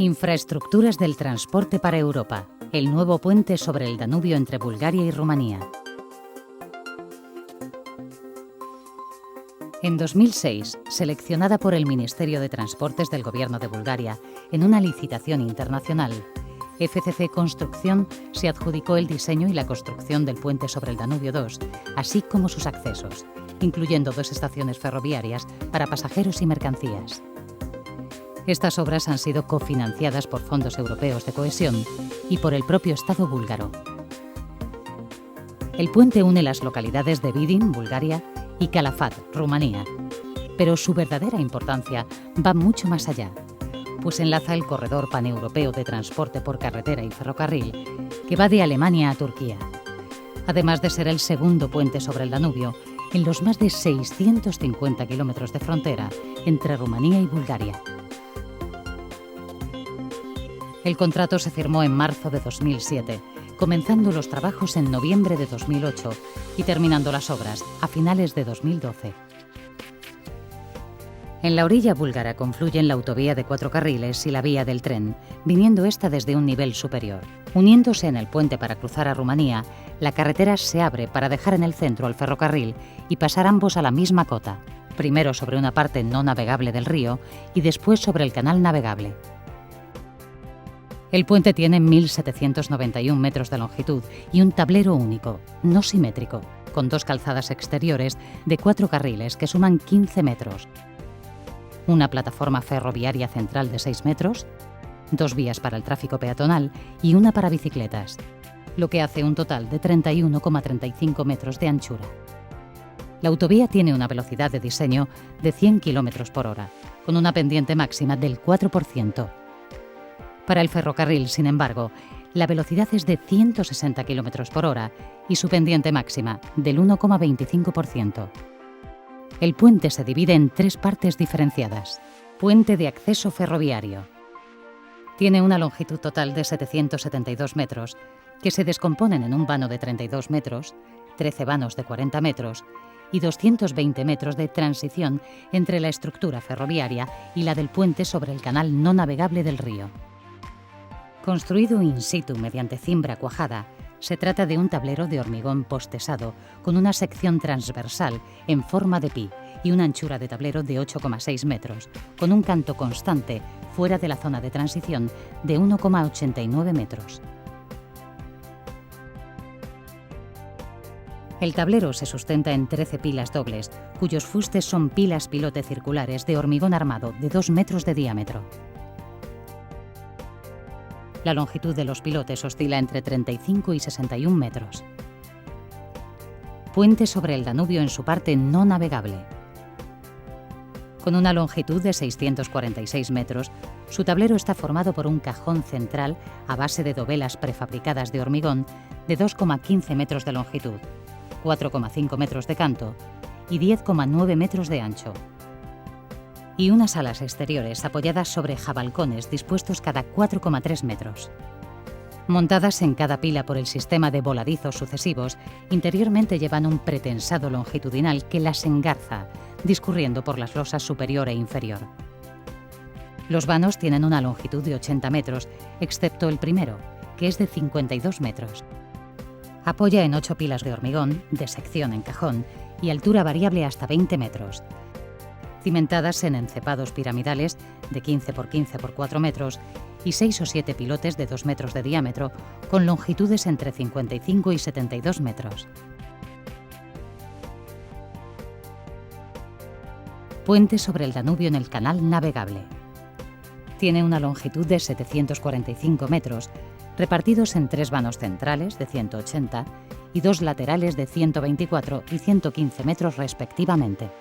Infraestructuras del transporte para Europa. El nuevo puente sobre el Danubio entre Bulgaria y Rumanía. En 2006, seleccionada por el Ministerio de Transportes del Gobierno de Bulgaria en una licitación internacional, FCC Construcción se adjudicó el diseño y la construcción del puente sobre el Danubio 2, así como sus accesos, incluyendo 2 estaciones ferroviarias para pasajeros y mercancías. Estas obras han sido cofinanciadas por fondos europeos de cohesión y por el propio Estado búlgaro. El puente une las localidades de Vidin, Bulgaria, y Calafat, Rumanía, pero su verdadera importancia va mucho más allá, pues enlaza el corredor paneuropeo de transporte por carretera y ferrocarril que va de Alemania a Turquía, además de ser el segundo puente sobre el Danubio en los más de 650 kilómetros de frontera entre Rumanía y Bulgaria. El contrato se firmó en marzo de 2007, comenzando los trabajos en noviembre de 2008 y terminando las obras a finales de 2012. En la orilla búlgara confluyen la autovía de 4 carriles y la vía del tren, viniendo esta desde un nivel superior. Uniéndose en el puente para cruzar a Rumanía, la carretera se abre para dejar en el centro al ferrocarril y pasar ambos a la misma cota, primero sobre una parte no navegable del río y después sobre el canal navegable. El puente tiene 1.791 metros de longitud y un tablero único, no simétrico, con 2 calzadas exteriores de 4 carriles que suman 15 metros, una plataforma ferroviaria central de 6 metros, 2 vías para el tráfico peatonal y una para bicicletas, lo que hace un total de 31,35 metros de anchura. La autovía tiene una velocidad de diseño de 100 km por hora, con una pendiente máxima del 4%. Para el ferrocarril, sin embargo, la velocidad es de 160 km por hora y su pendiente máxima del 1,25%. El puente se divide en 3 partes diferenciadas. Puente de acceso ferroviario. Tiene una longitud total de 772 metros, que se descomponen en un vano de 32 metros, 13 vanos de 40 metros y 220 metros de transición entre la estructura ferroviaria y la del puente sobre el canal no navegable del río. Construido in situ mediante cimbra cuajada, se trata de un tablero de hormigón postesado con una sección transversal en forma de pi y una anchura de tablero de 8,6 metros, con un canto constante fuera de la zona de transición de 1,89 metros. El tablero se sustenta en 13 pilas dobles, cuyos fustes son pilas pilote circulares de hormigón armado de 2 metros de diámetro. La longitud de los pilotes oscila entre 35 y 61 metros. Puente sobre el Danubio en su parte no navegable. Con una longitud de 646 metros, su tablero está formado por un cajón central a base de dovelas prefabricadas de hormigón de 2,15 metros de longitud, 4,5 metros de canto y 10,9 metros de ancho, y unas alas exteriores apoyadas sobre jabalcones dispuestos cada 4,3 metros. Montadas en cada pila por el sistema de voladizos sucesivos, interiormente llevan un pretensado longitudinal que las engarza, discurriendo por las losas superior e inferior. Los vanos tienen una longitud de 80 metros, excepto el primero, que es de 52 metros. Apoya en 8 pilas de hormigón, de sección en cajón, y altura variable hasta 20 metros, cimentadas en encepados piramidales de 15 por 15 por 4 metros y 6 o 7 pilotes de 2 metros de diámetro con longitudes entre 55 y 72 metros. Puente sobre el Danubio en el canal navegable. Tiene una longitud de 745 metros, repartidos en 3 vanos centrales de 180 y 2 laterales de 124 y 115 metros respectivamente.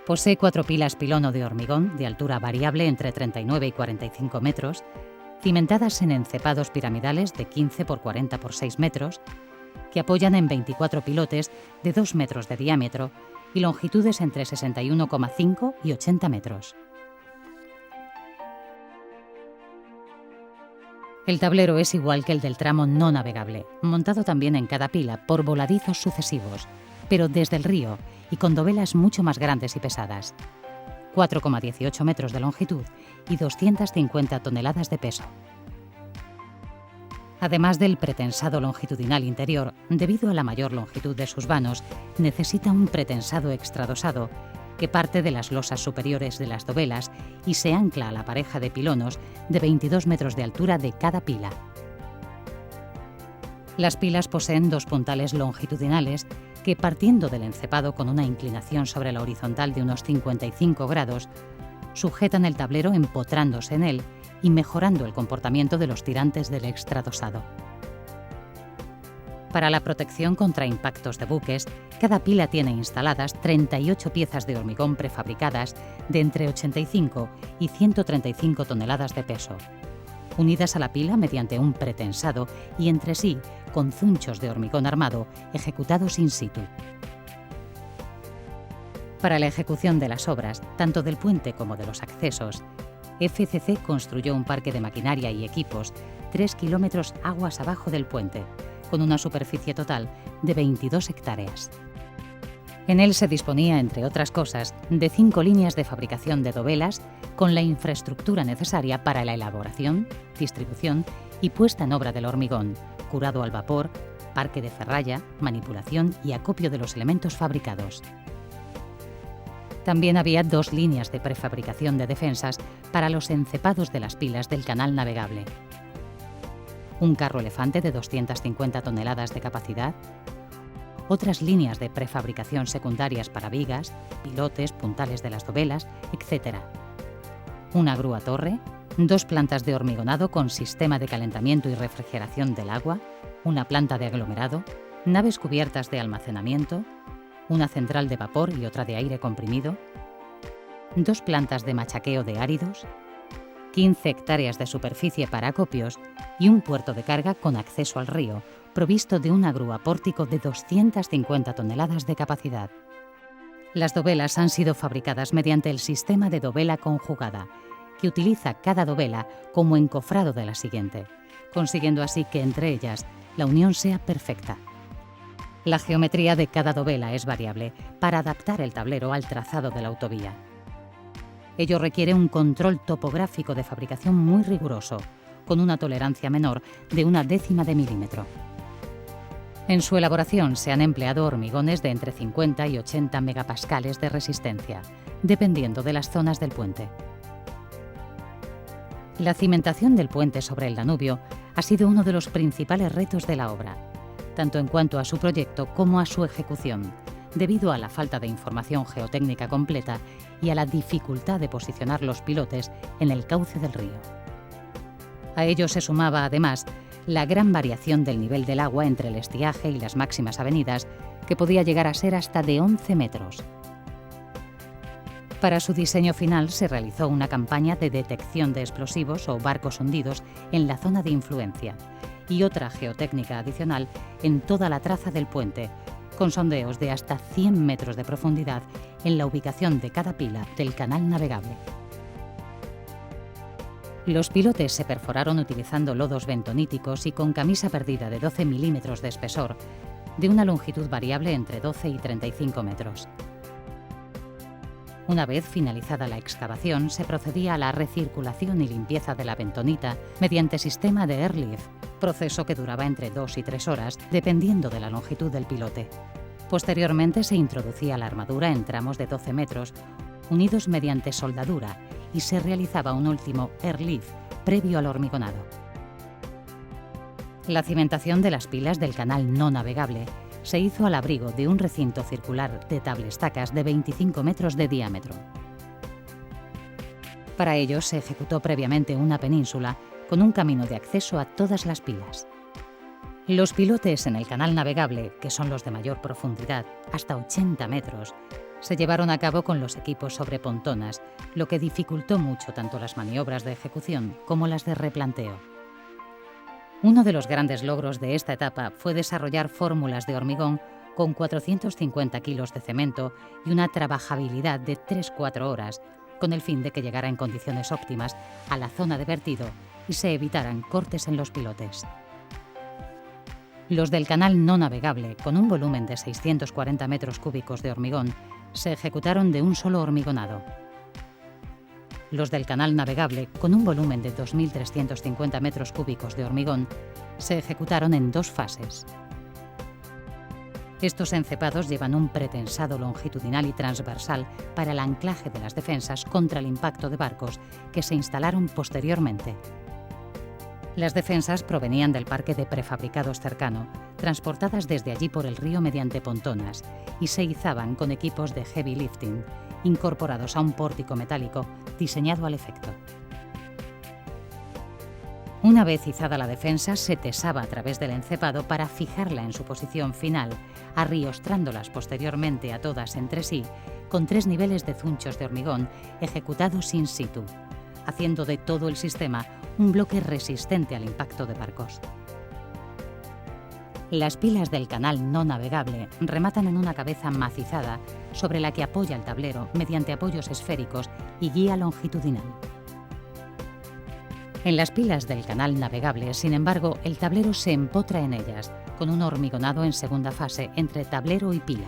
Posee 4 pilas pilono de hormigón de altura variable entre 39 y 45 metros, cimentadas en encepados piramidales de 15 por 40 por 6 metros, que apoyan en 24 pilotes de 2 metros de diámetro y longitudes entre 61,5 y 80 metros. El tablero es igual que el del tramo no navegable, montado también en cada pila por voladizos sucesivos, pero desde el río y con dovelas mucho más grandes y pesadas. 4,18 metros de longitud y 250 toneladas de peso. Además del pretensado longitudinal interior, debido a la mayor longitud de sus vanos, necesita un pretensado extradosado que parte de las losas superiores de las dovelas y se ancla a la pareja de pilonos de 22 metros de altura de cada pila. Las pilas poseen dos puntales longitudinales que, partiendo del encepado con una inclinación sobre la horizontal de unos 55 grados, sujetan el tablero empotrándose en él y mejorando el comportamiento de los tirantes del extradosado. Para la protección contra impactos de buques, cada pila tiene instaladas 38 piezas de hormigón prefabricadas de entre 85 y 135 toneladas de peso, unidas a la pila mediante un pretensado y entre sí con zunchos de hormigón armado ejecutados in situ. Para la ejecución de las obras, tanto del puente como de los accesos, FCC construyó un parque de maquinaria y equipos 3 kilómetros aguas abajo del puente, con una superficie total de 22 hectáreas. En él se disponía, entre otras cosas, de 5 líneas de fabricación de dovelas con la infraestructura necesaria para la elaboración, distribución y puesta en obra del hormigón, curado al vapor, parque de ferralla, manipulación y acopio de los elementos fabricados. También había 2 líneas de prefabricación de defensas para los encepados de las pilas del canal navegable. Un carro elefante de 250 toneladas de capacidad, otras líneas de prefabricación secundarias para vigas, pilotes, puntales de las dovelas, etc. Una grúa torre, 2 plantas de hormigonado con sistema de calentamiento y refrigeración del agua, una planta de aglomerado, naves cubiertas de almacenamiento, una central de vapor y otra de aire comprimido, 2 plantas de machaqueo de áridos, 15 hectáreas de superficie para acopios y un puerto de carga con acceso al río, provisto de una grúa pórtico de 250 toneladas de capacidad. Las dovelas han sido fabricadas mediante el sistema de dovela conjugada, que utiliza cada dovela como encofrado de la siguiente, consiguiendo así que entre ellas la unión sea perfecta. La geometría de cada dovela es variable para adaptar el tablero al trazado de la autovía. Ello requiere un control topográfico de fabricación muy riguroso, con una tolerancia menor de 1/10 de milímetro. En su elaboración se han empleado hormigones de entre 50 y 80 megapascales de resistencia, dependiendo de las zonas del puente. La cimentación del puente sobre el Danubio ha sido uno de los principales retos de la obra, tanto en cuanto a su proyecto como a su ejecución, debido a la falta de información geotécnica completa y a la dificultad de posicionar los pilotes en el cauce del río. A ello se sumaba, además, la gran variación del nivel del agua entre el estiaje y las máximas avenidas, que podía llegar a ser hasta de 11 metros. Para su diseño final se realizó una campaña de detección de explosivos o barcos hundidos en la zona de influencia y otra geotécnica adicional en toda la traza del puente, con sondeos de hasta 100 metros de profundidad en la ubicación de cada pila del canal navegable. Los pilotes se perforaron utilizando lodos bentoníticos y con camisa perdida de 12 milímetros de espesor, de una longitud variable entre 12 y 35 metros. Una vez finalizada la excavación, se procedía a la recirculación y limpieza de la bentonita mediante sistema de airlift, proceso que duraba entre 2 y 3 horas, dependiendo de la longitud del pilote. Posteriormente se introducía la armadura en tramos de 12 metros, unidos mediante soldadura, y se realizaba un último airlift previo al hormigonado. La cimentación de las pilas del canal no navegable se hizo al abrigo de un recinto circular de tablestacas de 25 metros de diámetro. Para ello se ejecutó previamente una península con un camino de acceso a todas las pilas. Los pilotes en el canal navegable, que son los de mayor profundidad, hasta 80 metros, se llevaron a cabo con los equipos sobre pontonas, lo que dificultó mucho tanto las maniobras de ejecución como las de replanteo. Uno de los grandes logros de esta etapa fue desarrollar fórmulas de hormigón con 450 kilos de cemento y una trabajabilidad de 3-4 horas, con el fin de que llegara en condiciones óptimas a la zona de vertido y se evitaran cortes en los pilotes. Los del canal no navegable, con un volumen de 640 metros cúbicos de hormigón, se ejecutaron de un solo hormigonado. Los del canal navegable, con un volumen de 2.350 metros cúbicos de hormigón, se ejecutaron en 2 fases. Estos encepados llevan un pretensado longitudinal y transversal para el anclaje de las defensas contra el impacto de barcos que se instalaron posteriormente. Las defensas provenían del parque de prefabricados cercano, transportadas desde allí por el río mediante pontonas, y se izaban con equipos de heavy lifting, incorporados a un pórtico metálico diseñado al efecto. Una vez izada la defensa, se tesaba a través del encepado para fijarla en su posición final, arriostrándolas posteriormente a todas entre sí, con 3 niveles de zunchos de hormigón ejecutados in situ, haciendo de todo el sistema un bloque resistente al impacto de barcos. Las pilas del canal no navegable rematan en una cabeza macizada sobre la que apoya el tablero mediante apoyos esféricos y guía longitudinal. En las pilas del canal navegable, sin embargo, el tablero se empotra en ellas, con un hormigonado en segunda fase entre tablero y pila.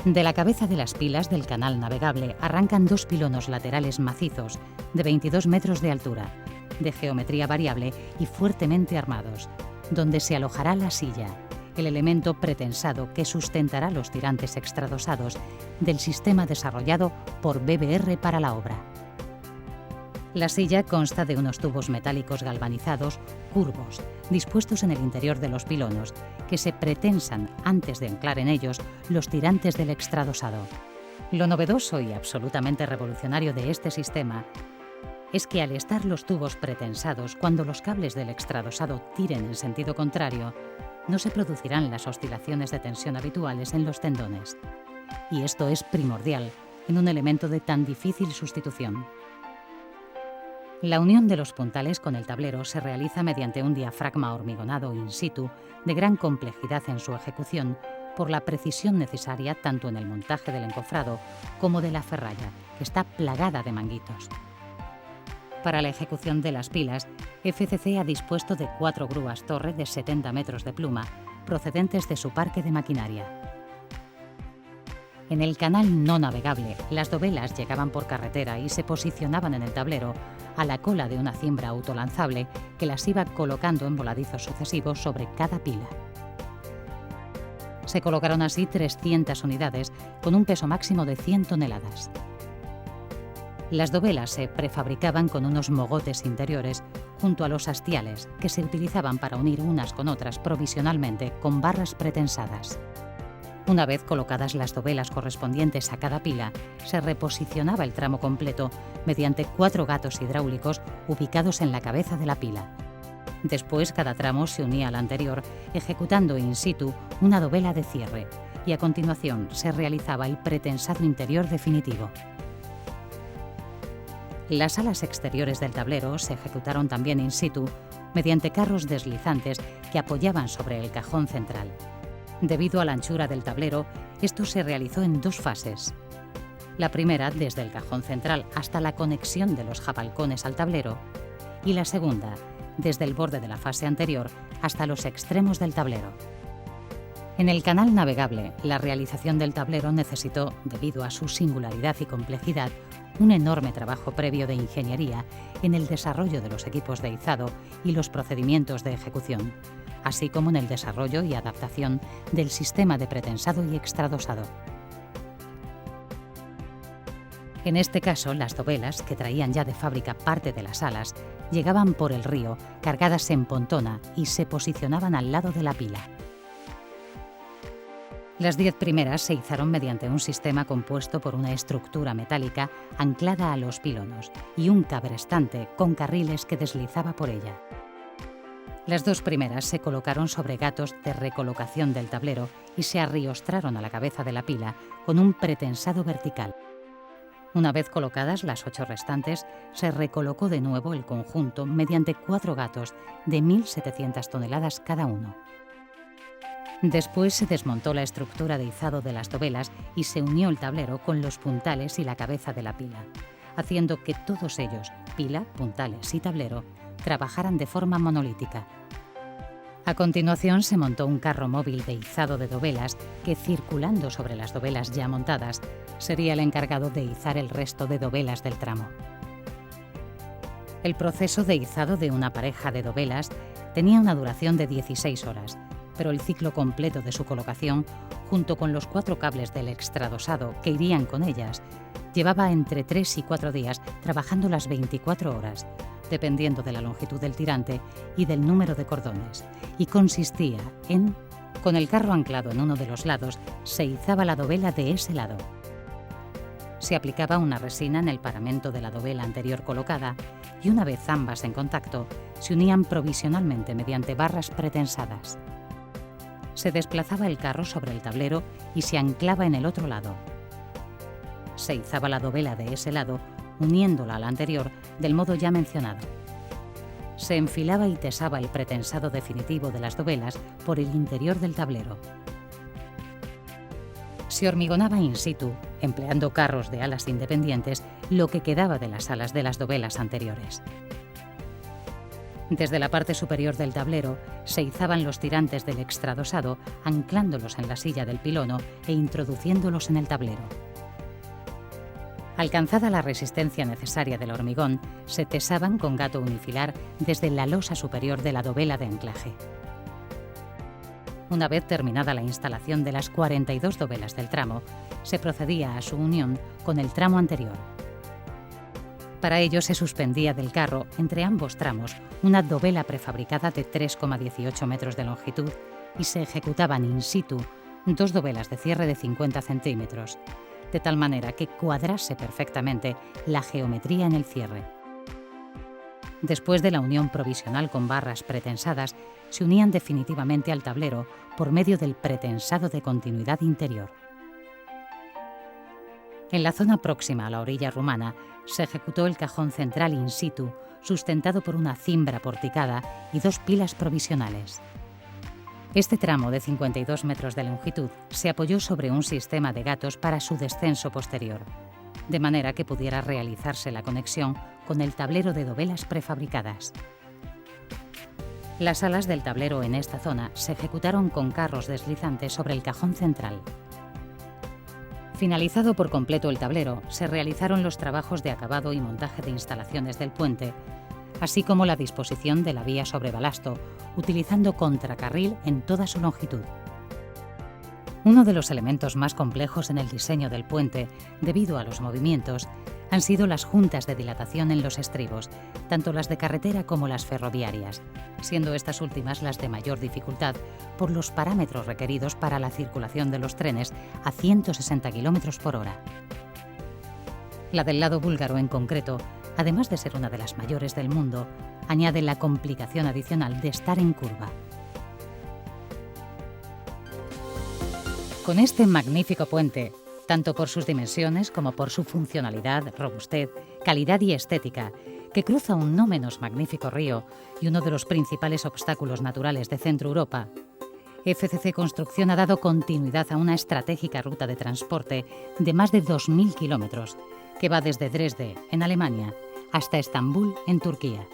De la cabeza de las pilas del canal navegable arrancan 2 pilonos laterales macizos de 22 metros de altura, de geometría variable y fuertemente armados, donde se alojará la silla, el elemento pretensado que sustentará los tirantes extradosados del sistema desarrollado por BBR para la obra. La silla consta de unos tubos metálicos galvanizados, curvos, dispuestos en el interior de los pilonos, que se pretensan antes de anclar en ellos los tirantes del extradosado. Lo novedoso y absolutamente revolucionario de este sistema es que al estar los tubos pretensados, cuando los cables del extradosado tiren en sentido contrario, no se producirán las oscilaciones de tensión habituales en los tendones. Y esto es primordial en un elemento de tan difícil sustitución. La unión de los puntales con el tablero se realiza mediante un diafragma hormigonado in situ de gran complejidad en su ejecución por la precisión necesaria tanto en el montaje del encofrado como de la ferralla, que está plagada de manguitos. Para la ejecución de las pilas, FCC ha dispuesto de 4 grúas torre de 70 metros de pluma, procedentes de su parque de maquinaria. En el canal no navegable, las dovelas llegaban por carretera y se posicionaban en el tablero a la cola de una cimbra autolanzable que las iba colocando en voladizos sucesivos sobre cada pila. Se colocaron así 300 unidades con un peso máximo de 100 toneladas. Las dovelas se prefabricaban con unos mogotes interiores junto a los hastiales que se utilizaban para unir unas con otras provisionalmente con barras pretensadas. Una vez colocadas las dovelas correspondientes a cada pila, se reposicionaba el tramo completo mediante 4 gatos hidráulicos ubicados en la cabeza de la pila. Después, cada tramo se unía al anterior, ejecutando in situ una dovela de cierre, y a continuación se realizaba el pretensado interior definitivo. Las alas exteriores del tablero se ejecutaron también in situ mediante carros deslizantes que apoyaban sobre el cajón central. Debido a la anchura del tablero, esto se realizó en 2 fases. La primera desde el cajón central hasta la conexión de los jabalcones al tablero, y la segunda desde el borde de la fase anterior hasta los extremos del tablero. En el canal navegable, la realización del tablero necesitó, debido a su singularidad y complejidad, un enorme trabajo previo de ingeniería en el desarrollo de los equipos de izado y los procedimientos de ejecución, así como en el desarrollo y adaptación del sistema de pretensado y extradosado. En este caso, las dovelas, que traían ya de fábrica parte de las alas, llegaban por el río, cargadas en pontona, y se posicionaban al lado de la pila. Las 10 primeras se izaron mediante un sistema compuesto por una estructura metálica anclada a los pilonos y un cabrestante con carriles que deslizaba por ella. Las 2 primeras se colocaron sobre gatos de recolocación del tablero y se arriostraron a la cabeza de la pila con un pretensado vertical. Una vez colocadas las 8 restantes, se recolocó de nuevo el conjunto mediante 4 gatos de 1.700 toneladas cada uno. Después se desmontó la estructura de izado de las dovelas y se unió el tablero con los puntales y la cabeza de la pila, haciendo que todos ellos, pila, puntales y tablero, trabajaran de forma monolítica. A continuación se montó un carro móvil de izado de dovelas que, circulando sobre las dovelas ya montadas, sería el encargado de izar el resto de dovelas del tramo. El proceso de izado de una pareja de dovelas tenía una duración de 16 horas, pero el ciclo completo de su colocación, junto con los 4 cables del extradosado que irían con ellas, llevaba entre 3 y 4 días trabajando las 24 horas, dependiendo de la longitud del tirante y del número de cordones, y consistía en: con el carro anclado en uno de los lados, se izaba la dovela de ese lado. Se aplicaba una resina en el paramento de la dovela anterior colocada y, una vez ambas en contacto, se unían provisionalmente mediante barras pretensadas. Se desplazaba el carro sobre el tablero y se anclaba en el otro lado. Se izaba la dovela de ese lado, uniéndola a la anterior del modo ya mencionado. Se enfilaba y tesaba el pretensado definitivo de las dovelas por el interior del tablero. Se hormigonaba in situ, empleando carros de alas independientes, lo que quedaba de las alas de las dovelas anteriores. Desde la parte superior del tablero se izaban los tirantes del extradosado, anclándolos en la silla del pilono e introduciéndolos en el tablero. Alcanzada la resistencia necesaria del hormigón, se tesaban con gato unifilar desde la losa superior de la dovela de anclaje. Una vez terminada la instalación de las 42 dovelas del tramo, se procedía a su unión con el tramo anterior. Para ello se suspendía del carro, entre ambos tramos, una dovela prefabricada de 3,18 metros de longitud y se ejecutaban in situ 2 dovelas de cierre de 50 centímetros, de tal manera que cuadrase perfectamente la geometría en el cierre. Después de la unión provisional con barras pretensadas, se unían definitivamente al tablero por medio del pretensado de continuidad interior. En la zona próxima a la orilla rumana se ejecutó el cajón central in situ, sustentado por una cimbra porticada y 2 pilas provisionales. Este tramo de 52 metros de longitud se apoyó sobre un sistema de gatos para su descenso posterior, de manera que pudiera realizarse la conexión con el tablero de dovelas prefabricadas. Las alas del tablero en esta zona se ejecutaron con carros deslizantes sobre el cajón central. Finalizado por completo el tablero, se realizaron los trabajos de acabado y montaje de instalaciones del puente, así como la disposición de la vía sobre balasto, utilizando contracarril en toda su longitud. Uno de los elementos más complejos en el diseño del puente, debido a los movimientos, han sido las juntas de dilatación en los estribos, tanto las de carretera como las ferroviarias, siendo estas últimas las de mayor dificultad por los parámetros requeridos para la circulación de los trenes a 160 km por hora. La del lado búlgaro en concreto, además de ser una de las mayores del mundo, añade la complicación adicional de estar en curva. Con este magnífico puente, tanto por sus dimensiones como por su funcionalidad, robustez, calidad y estética, que cruza un no menos magnífico río y uno de los principales obstáculos naturales de Centro Europa, FCC Construcción ha dado continuidad a una estratégica ruta de transporte de más de 2.000 kilómetros, que va desde Dresde, en Alemania, hasta Estambul, en Turquía.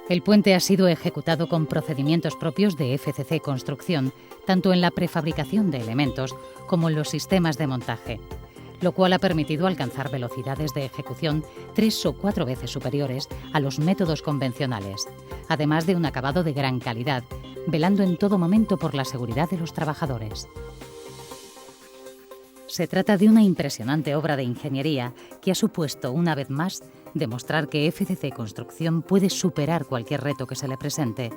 El puente ha sido ejecutado con procedimientos propios de FCC Construcción, tanto en la prefabricación de elementos como en los sistemas de montaje, lo cual ha permitido alcanzar velocidades de ejecución 3 o 4 veces superiores a los métodos convencionales, además de un acabado de gran calidad, velando en todo momento por la seguridad de los trabajadores. Se trata de una impresionante obra de ingeniería que ha supuesto, una vez más, demostrar que FCC Construcción puede superar cualquier reto que se le presente,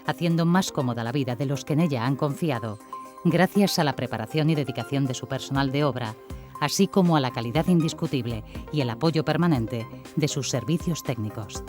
haciendo más cómoda la vida de los que en ella han confiado, gracias a la preparación y dedicación de su personal de obra, así como a la calidad indiscutible y el apoyo permanente de sus servicios técnicos.